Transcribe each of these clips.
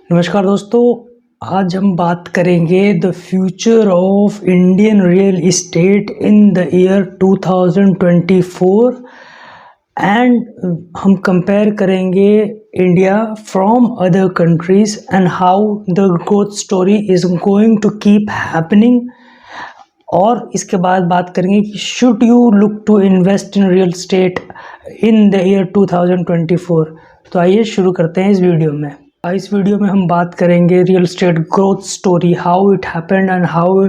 नमस्कार दोस्तों, आज हम बात करेंगे the future of Indian real estate in the year 2024 and हम कंपेयर करेंगे India from other countries and how the growth story is going to keep happening. और इसके बाद बात करेंगे कि should you look to invest in real estate in the year 2024। तो आइए शुरू करते हैं इस वीडियो में। इस वीडियो में हम बात करेंगे real estate growth story, how it happened and how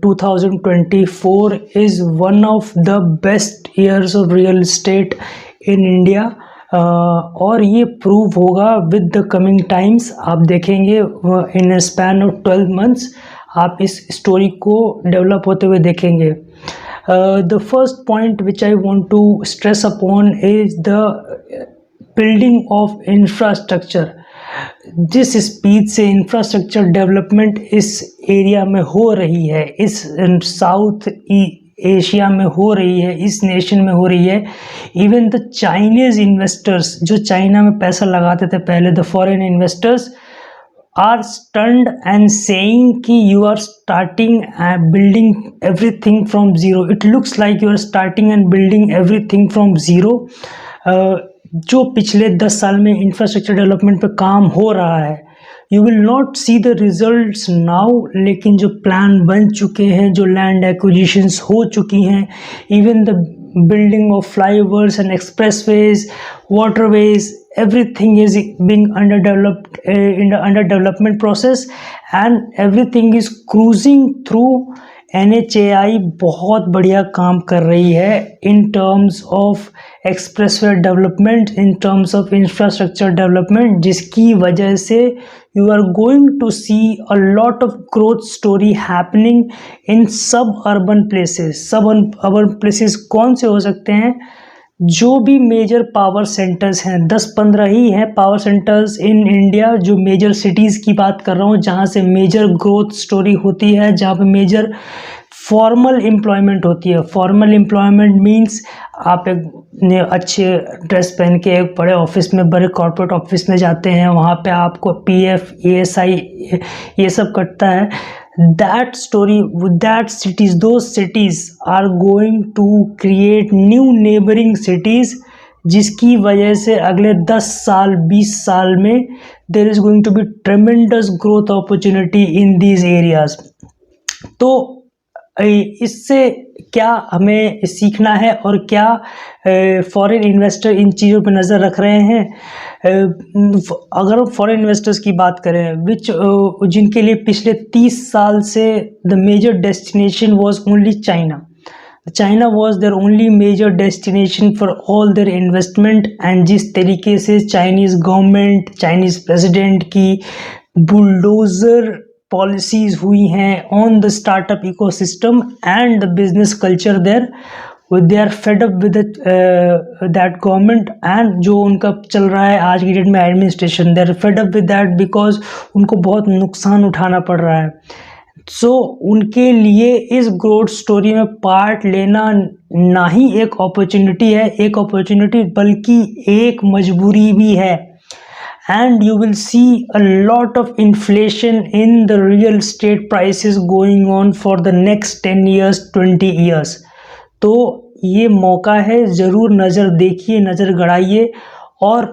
2024 is one of the best years of real estate in India. और ये प्रूव होगा विद द कमिंग टाइम्स। आप देखेंगे in a span of 12 months आप इस स्टोरी को develop होते हुए देखेंगे। The first point which I want to stress upon is the building of infrastructure. जिस स्पीड से इंफ्रास्ट्रक्चर डेवलपमेंट इस एरिया में हो रही है, इस साउथ एशिया में हो रही है, इस नेशन में हो रही है, इवन द चाइनीज इन्वेस्टर्स जो चाइना में पैसा लगाते थे पहले, the foreign investors are stunned and saying कि you are starting and building everything from zero. It looks like you are starting and building everything from zero. जो पिछले 10 साल में इंफ्रास्ट्रक्चर डेवलपमेंट पे काम हो रहा है, you will not see the results now, लेकिन जो प्लान बन चुके हैं, जो लैंड एक्विजिशंस हो चुकी हैं, even the building of flyovers and expressways, waterways, everything is being underdeveloped in the under development process and everything is cruising through। NHAI बहुत बढ़िया काम कर रही है in terms of expressway development, in terms of infrastructure development, जिसकी वजह से you are going to see a lot of growth story happening in suburban places। suburban places कौन से हो सकते हैं? जो भी मेजर पावर सेंटर्स हैं, 10-15 ही हैं पावर सेंटर्स इन इंडिया, जो मेजर सिटीज़ की बात कर रहा हूँ, जहाँ से मेजर ग्रोथ स्टोरी होती है, जहाँ पे मेजर फॉर्मल एम्प्लॉयमेंट होती है। फॉर्मल एम्प्लॉयमेंट मींस आप एक अच्छे ड्रेस पहन के एक बड़े ऑफिस में, बड़े कॉर्पोरेट ऑफिस में जाते हैं, वहाँ पे आपको PF ESI ये सब कटता है। That story, that cities, those cities are going to create new neighboring cities, जिसकी वजह से अगले 10 साल 20 साल में there is going to be tremendous growth opportunity in these areas। तो इससे क्या हमें सीखना है और क्या फॉरेन इन्वेस्टर इन चीज़ों पर नज़र रख रहे हैं? अगर हम फॉरेन इन्वेस्टर्स की बात करें जिनके लिए पिछले 30 साल से the major destination was only China. China was their only major destination for all their investment. And जिस तरीके से चाइनीज़ गवर्नमेंट, चाइनीज़ प्रेसिडेंट की बुलडोज़र पॉलिसीज़ हुई हैं on the startup ecosystem and the business culture there, they are fed up with that government. And जो उनका चल रहा है आज की डेट में administration, they are fed up with that because उनको बहुत नुकसान उठाना पड़ रहा है। सो उनके लिए इस ग्रोथ स्टोरी में पार्ट लेना ना ही एक अपॉर्चुनिटी है, बल्कि एक मजबूरी भी है। And you will see a lot of inflation in the real estate prices going on for the next 10 years 20 years। तो ये मौका है, ज़रूर नज़र देखिए, नज़र गड़ाइए और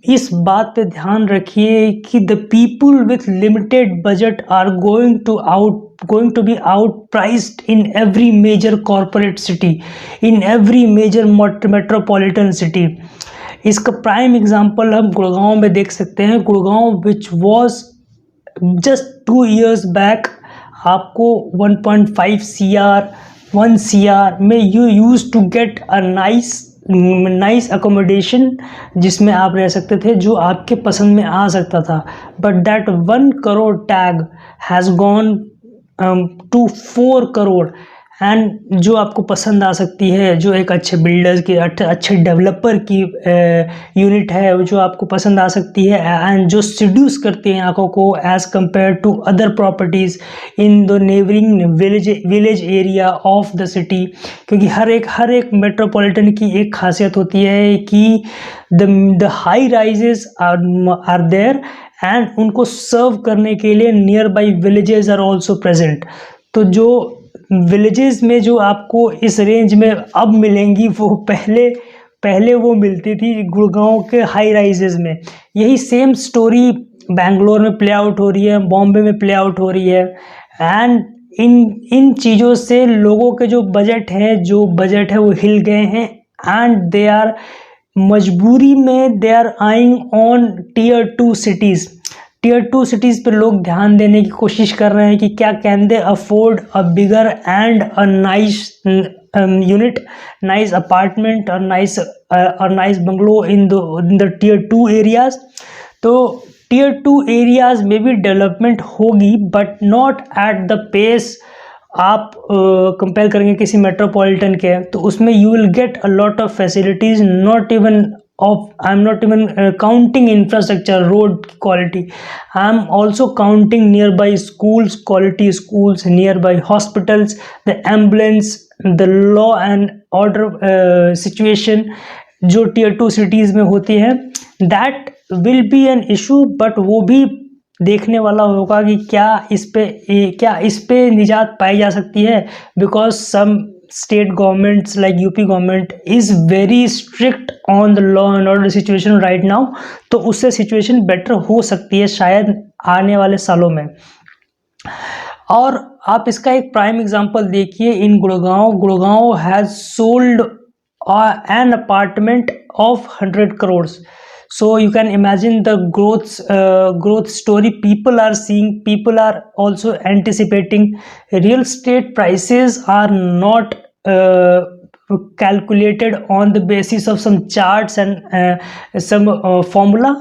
इस बात पे ध्यान रखिए कि the people with limited budget are going to be outpriced in every major corporate city, in every major metropolitan city। इसका प्राइम एग्जांपल हम गुड़गांव में देख सकते हैं। Gurgaon which was just 2 years back आपको 1.5 CR 1 CR में you use to get a nice accommodation जिसमें आप रह सकते थे, जो आपके पसंद में आ सकता था। But that 1 crore tag has gone to 4 crore and जो आपको पसंद आ सकती है, जो एक अच्छे बिल्डर्स की अच्छे जो आपको पसंद आ सकती है, जो एक अच्छे बिल्डर्स की अच्छे डेवलपर की यूनिट है, जो आपको पसंद आ सकती है एंड जो सीड्यूस करती है आंखों को as compare to other properties in the neighbouring village area of the city. क्योंकि हर एक मेट्रोपॉलिटन की एक खासियत होती है कि the high rises are there and उनको सर्व करने के लिए nearby villages are also present. तो जो विलेजेस में जो आपको इस रेंज में अब मिलेंगी वो पहले पहले वो मिलती थी गुड़गांव के हाई राइजेस में। यही सेम स्टोरी बैंगलोर में प्ले आउट हो रही है, बॉम्बे में प्ले आउट हो रही है। एंड इन चीज़ों से लोगों के जो बजट है वो हिल गए हैं एंड दे आर मजबूरी में they are eyeing on tier 2 cities. Tier 2 cities पे लोग ध्यान देने की कोशिश कर रहे हैं कि क्या can they afford a bigger and a nice unit, nice apartment और nice bungalow in the tier 2 areas. तो टीयर 2 एरियाज में भी डेवलपमेंट होगी but not at the pace आप कंपेयर करेंगे किसी मेट्रोपॉलिटन के, तो उसमें you will get a lot of facilities, not even I am not even counting infrastructure, road quality, I am also counting nearby schools, quality schools, near by hospitals, the ambulance, the law and order situation जो tier 2 cities में होती है, that will be an issue. But वो भी देखने वाला होगा कि क्या इस पे निजात पाई जा सकती है, because some state governments like UP government is very strict on the law and order situation right now. तो उससे सिचुएशन बेटर हो सकती है शायद आने वाले सालों में। और आप इसका एक प्राइम एग्जांपल देखिए in Gurgaon has sold an apartment of 100 crores. So you can imagine the growth story people are seeing. People are also anticipating. Real estate prices are not calculated on the basis of some charts and some formula.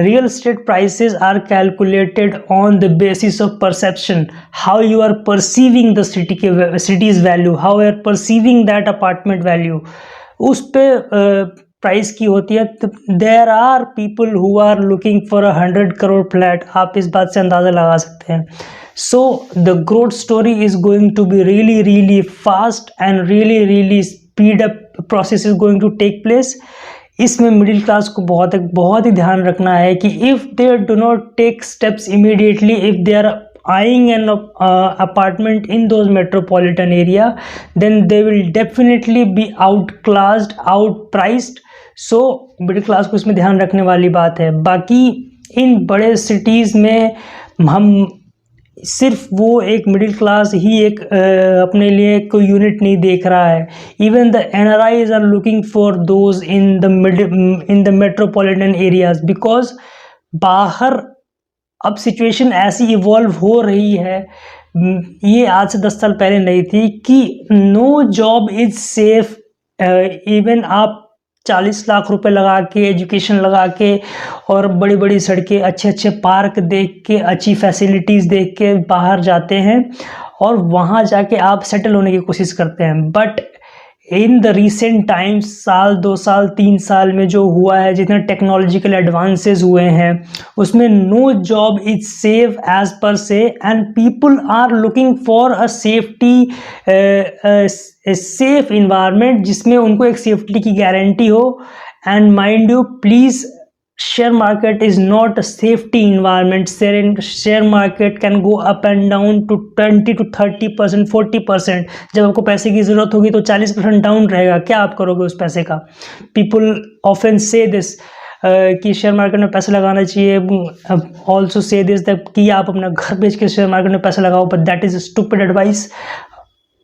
Real estate prices are calculated on the basis of perception, how you are perceiving the city's value, how you are perceiving that apartment value, उस पे price की होती है। There are people who are looking for 100 crore flat, आप इस बात से अंदाज़ा लगा सकते हैं। So the growth story is going to be really fast and really speed up process is going to take place. इसमें मिडिल क्लास को बहुत ही ध्यान रखना है कि if they do not take steps immediately, if they are eyeing an apartment in those metropolitan area, then they will definitely be outclassed, outpriced. So middle class को इसमें ध्यान रखने वाली बात है। बाकी इन बड़े सिटीज़ में हम सिर्फ वो एक मिडिल क्लास ही एक अपने लिए कोई यूनिट नहीं देख रहा है। Even the NRIs are looking for those in the metropolitan areas, because बाहर अब सिचुएशन ऐसी इवॉल्व हो रही है, ये आज से 10 साल पहले नहीं थी, कि no job is safe. Even आप 40 लाख रुपए लगा के, एजुकेशन लगा के और बड़ी बड़ी सड़कें, अच्छे पार्क देख के, अच्छी फैसिलिटीज़ देख के बाहर जाते हैं और वहाँ जाके आप सेटल होने की कोशिश करते हैं। But in the recent times, साल 2 साल 3 साल में जो हुआ है, जितने टेक्नोलॉजिकल एडवांसेस हुए हैं, उसमें no job is safe as per se, and people are looking for a safety, safe environment जिसमें उनको एक सेफ्टी की गारंटी हो। And mind you please, share market is not a safety environment. Share market can go up and down to 20 to 30%, 40%। जब आपको पैसे की ज़रूरत होगी तो 40% डाउन रहेगा, क्या आप करोगे उस पैसे का? पीपल ऑफन से दिस कि शेयर मार्केट में पैसा लगाना चाहिए, ऑल्सो से दिस दैट कि आप अपना घर बेच के शेयर मार्केट में पैसा लगाओ, but that is stupid advice.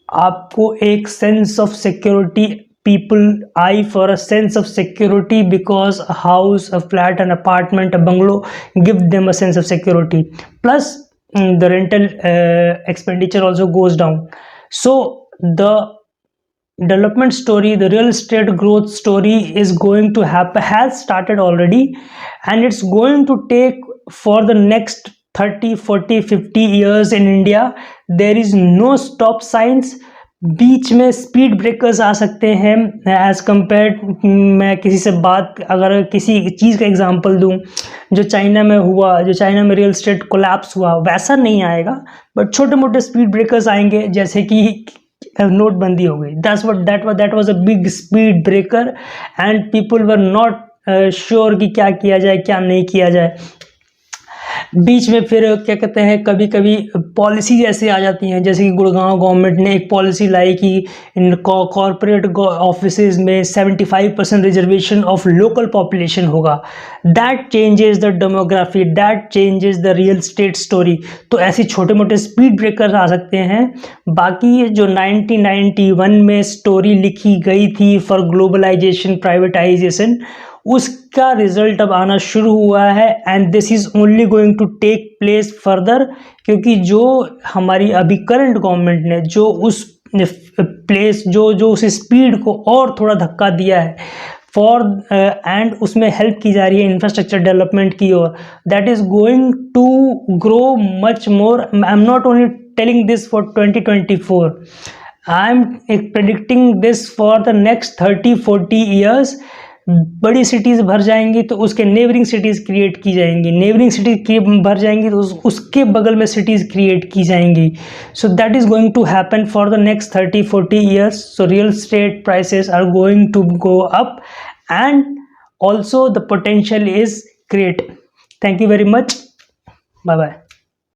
आपको एक sense of security, people eye for a sense of security, because a house, a flat, an apartment, a bungalow give them a sense of security, plus the rental expenditure also goes down. So the development story, the real estate growth story is going to happen, has started already, and it's going to take for the next 30, 40, 50 years in India. There is no stop signs. बीच में speed breakers आ सकते हैं as compare. मैं किसी से बात, अगर किसी चीज़ का एग्जांपल दूं, जो चाइना में हुआ, जो चाइना में रियल एस्टेट कोलैप्स हुआ, वैसा नहीं आएगा, बट छोटे मोटे स्पीड ब्रेकर्स आएंगे, जैसे कि नोटबंदी हो गई। That was a big speed breaker and people were not sure कि क्या किया जाए क्या नहीं किया जाए। बीच में फिर क्या कहते हैं, कभी कभी पॉलिसीज ऐसे आ जाती हैं, जैसे कि गुड़गांव गवर्नमेंट ने एक पॉलिसी लाई कि इन कॉरपोरेट ऑफिसेज में 75% रिजर्वेशन ऑफ लोकल पॉपुलेशन होगा। That changes the demography, that changes the real estate story. तो ऐसे छोटे मोटे स्पीड ब्रेकर्स आ सकते हैं। बाकी जो 1991 में स्टोरी लिखी गई थी फॉर ग्लोबलाइजेशन प्राइवेटाइजेशन, उसका रिजल्ट अब आना शुरू हुआ है and this is only going to take place further, क्योंकि जो हमारी अभी करंट गवर्नमेंट ने जो उस प्लेस जो उस स्पीड को और थोड़ा धक्का दिया है फॉर एंड उसमें हेल्प की जा रही है इंफ्रास्ट्रक्चर डेवलपमेंट की ओर, that is going to grow much more. I am not only telling this for 2024, I am predicting this for the next 30-40 years. बड़ी सिटीज़ भर जाएंगी तो उसके नेबरिंग सिटीज़ क्रिएट की जाएंगी, नेबरिंग सिटीज भर जाएंगी तो उसके बगल में सिटीज़ क्रिएट की जाएंगी। So that is going to happen for the next 30-40 years. So real estate prices are going to go up and also the potential is great. Thank you very much, bye bye.